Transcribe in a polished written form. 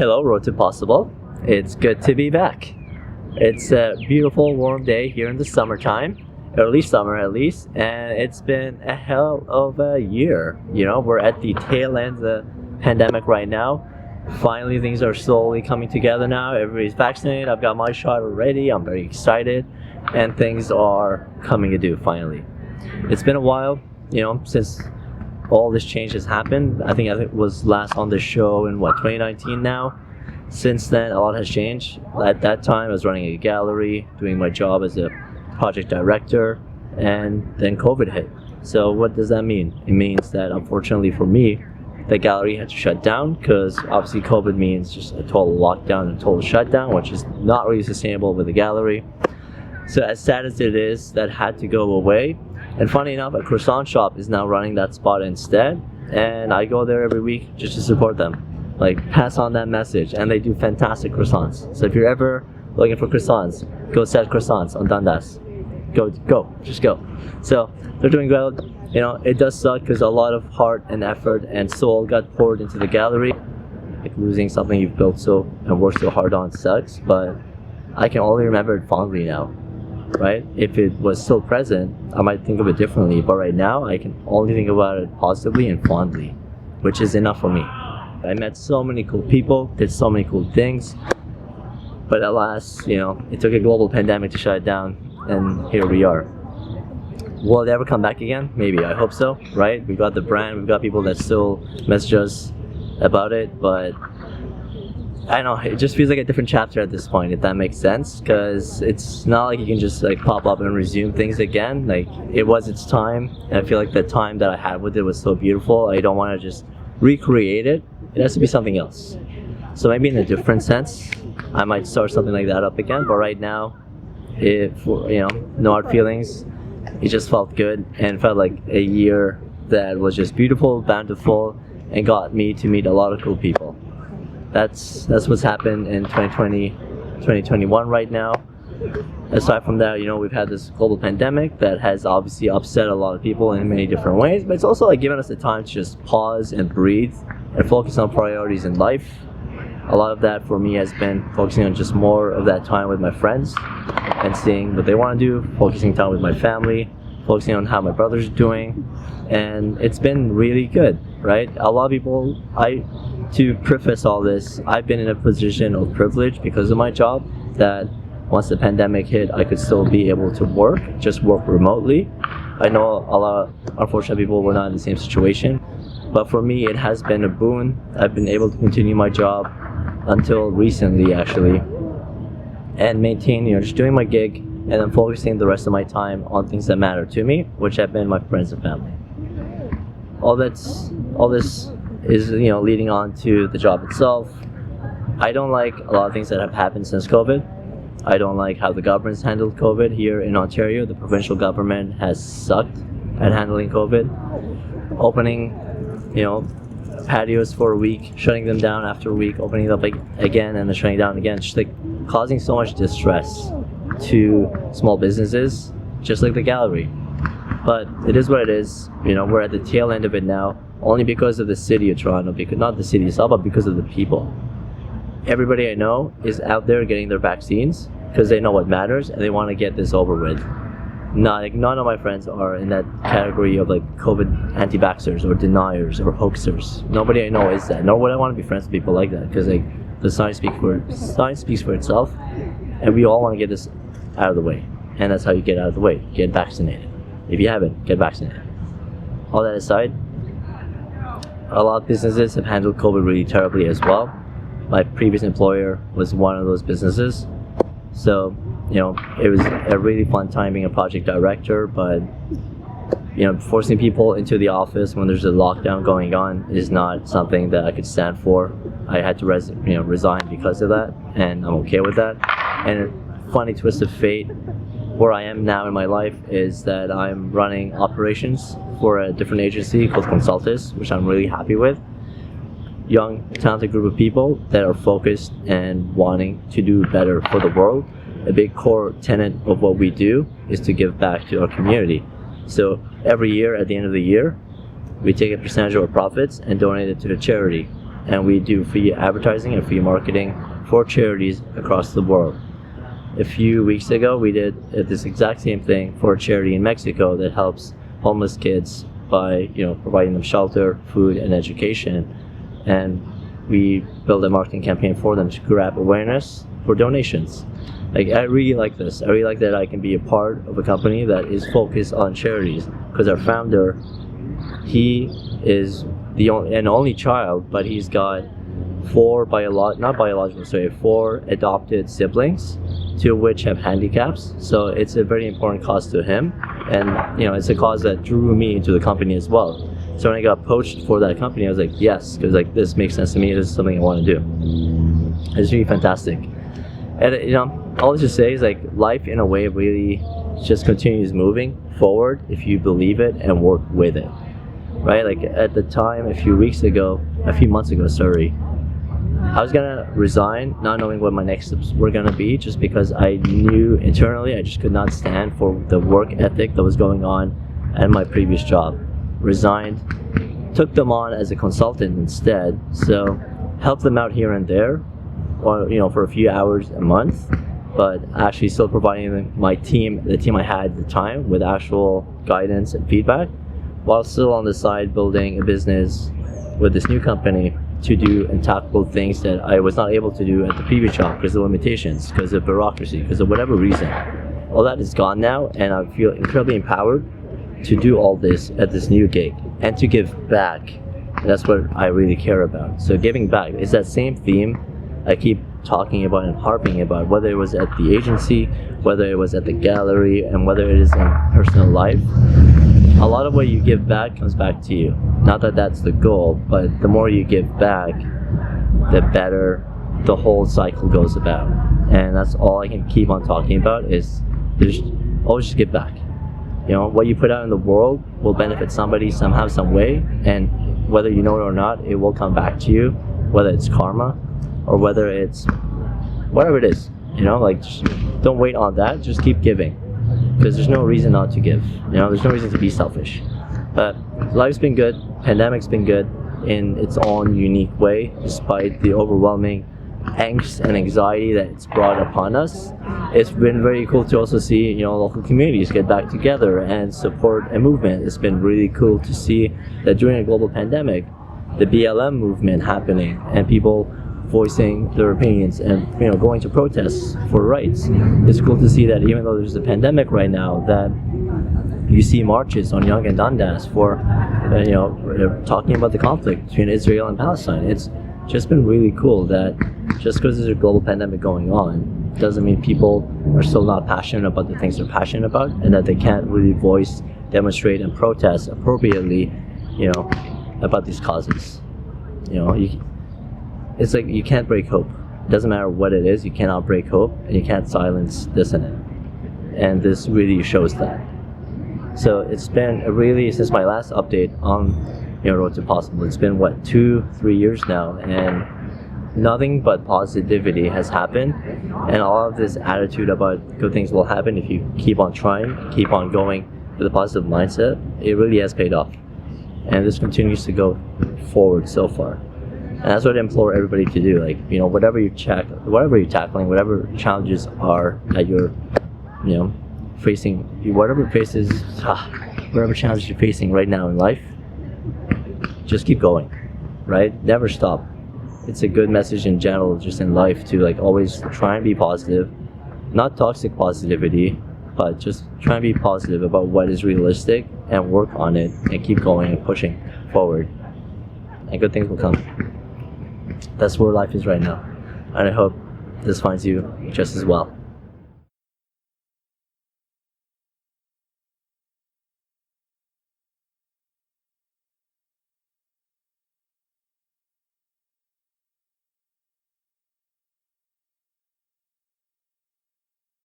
Hello, Road to Possible. It's good to be back. It's a beautiful, warm day here in the summertime, early summer at least, and it's been a hell of a year. We're at the tail end of the pandemic right now. Finally, things are slowly coming together now. Everybody's vaccinated. I've got my shot already. I'm very excited, and things are coming to do finally. It's been a while, since all this change has happened. I think it was last on the show in 2019 now. Since then, a lot has changed. At that time, I was running a gallery, doing my job as a project director, and then COVID hit. So what does that mean? It means that unfortunately for me, the gallery had to shut down because obviously COVID means just a total lockdown and total shutdown, which is not really sustainable with the gallery. So as sad as it is, that had to go away. And funny enough, a croissant shop is now running that spot instead, and I go there every week just to support them, pass on that message. And they do fantastic croissants. So if you're ever looking for croissants, go set croissants on Dundas. Just go. So they're doing well. It does suck because a lot of heart and effort and soul got poured into the gallery. Losing something you've built and worked so hard on sucks, but I can only remember it fondly now. Right? If it was still present, I might think of it differently, but right now I can only think about it positively and fondly, which is enough for me. I met so many cool people, did so many cool things, but alas, it took a global pandemic to shut it down, and here we are. Will it ever come back again? Maybe, I hope so, right? We've got the brand, we've got people that still message us about it, but I don't know, it just feels like a different chapter at this point, if that makes sense, because it's not like you can just pop up and resume things again. It was its time, and I feel like the time that I had with it was so beautiful. I don't want to just recreate it. It has to be something else. So maybe in a different sense, I might start something like that up again, but right now, no hard feelings. It just felt good and felt like a year that was just beautiful, bountiful, and got me to meet a lot of cool people. That's what's happened in 2020, 2021 right now. Aside from that, we've had this global pandemic that has obviously upset a lot of people in many different ways, but it's also given us the time to just pause and breathe and focus on priorities in life. A lot of that for me has been focusing on just more of that time with my friends and seeing what they want to do, focusing time with my family, focusing on how my brother's doing, and it's been really good, right? A lot of people, to preface all this, I've been in a position of privilege because of my job that once the pandemic hit, I could still be able to work remotely. I know a lot of unfortunate people were not in the same situation, but for me, it has been a boon. I've been able to continue my job until recently, actually, and maintain, just doing my gig and then focusing the rest of my time on things that matter to me, which have been my friends and family. All this is leading on to the job itself. I don't like a lot of things that have happened since COVID. I don't like how the government's handled COVID here in Ontario. The provincial government has sucked at handling COVID. Opening, patios for a week, shutting them down after a week, opening them up again and then shutting down again. Just causing so much distress to small businesses, just like the gallery. But it is what it is. We're at the tail end of it now, only because of the city of Toronto, not the city itself, but because of the people. Everybody I know is out there getting their vaccines because they know what matters and they want to get this over with. None of my friends are in that category of COVID anti-vaxxers or deniers or hoaxers. Nobody I know is that. Nor would I want to be friends with people like that, because the science speaks for itself, and we all want to get this out of the way. And that's how you get out of the way. Get vaccinated. If you haven't, get vaccinated. All that aside, a lot of businesses have handled COVID really terribly as well. My previous employer was one of those businesses. So, it was a really fun time being a project director, but, forcing people into the office when there's a lockdown going on is not something that I could stand for. I had to resign because of that, and I'm okay with that. And a funny twist of fate, where I am now in my life is that I'm running operations for a different agency called Consultis, which I'm really happy with. Young, talented group of people that are focused and wanting to do better for the world. A big core tenet of what we do is to give back to our community. So every year, at the end of the year, we take a percentage of our profits and donate it to the charity. and we do free advertising and free marketing for charities across the world. A few weeks ago, we did this exact same thing for a charity in Mexico that helps homeless kids by providing them shelter, food, and education. And we built a marketing campaign for them to grab awareness for donations. Like, I really like this. I really like that I can be a part of a company that is focused on charities, because our founder, he is the only child, but he's got four adopted siblings, two of which have handicaps. So it's a very important cause to him, and it's a cause that drew me into the company as well. So when I got poached for that company, I was like, yes, because this makes sense to me. This is something I want to do. It's really fantastic. And all this to say is life in a way really just continues moving forward if you believe it and work with it, right? At the time, a few months ago, I was gonna resign, not knowing what my next steps were gonna be, just because I knew internally I just could not stand for the work ethic that was going on at my previous job. Resigned, took them on as a consultant instead, so helped them out here and there, or for a few hours a month, but actually still providing the team I had at the time, with actual guidance and feedback, while still on the side building a business with this new company to do and tackle things that I was not able to do at the previous job because of limitations, because of bureaucracy, because of whatever reason. All that is gone now, and I feel incredibly empowered to do all this at this new gig and to give back. And that's what I really care about. So giving back is that same theme I keep talking about and harping about, whether it was at the agency, whether it was at the gallery, and whether it is in personal life. A lot of what you give back comes back to you. Not that that's the goal, but the more you give back, the better the whole cycle goes about. And that's all I can keep on talking about, is just always just give back. What you put out in the world will benefit somebody somehow, some way, and whether you know it or not, it will come back to you, whether it's karma or whether it's whatever it is. Just don't wait on that, just keep giving, because there's no reason not to give. There's no reason to be selfish. But life's been good, pandemic's been good in its own unique way, despite the overwhelming angst and anxiety that it's brought upon us. It's been very cool to also see local communities get back together and support a movement. It's been really cool to see that during a global pandemic, the BLM movement happening and people voicing their opinions and going to protests for rights. It's cool to see that even though there's a pandemic right now, that you see marches on Yonge and Dundas for talking about the conflict between Israel and Palestine. It's just been really cool that just because there's a global pandemic going on doesn't mean people are still not passionate about the things they're passionate about, and that they can't really voice, demonstrate, and protest appropriately about these causes. It's like you can't break hope. It doesn't matter what it is, you cannot break hope, and you can't silence dissonance. And this really shows that. So it's been since my last update on Road to Possible, it's been 2-3 years now, and nothing but positivity has happened, and all of this attitude about good things will happen if you keep on trying, keep on going with a positive mindset. It really has paid off, and this continues to go forward so far. And that's what I implore everybody to do. Whatever you're tackling, whatever challenges are that you're facing, whatever challenges you're facing right now in life, just keep going, right? Never stop. It's a good message in general, just in life, to always try and be positive. Not toxic positivity, but just try and be positive about what is realistic and work on it and keep going and pushing forward. And good things will come. That's where life is right now. And I hope this finds you just as well.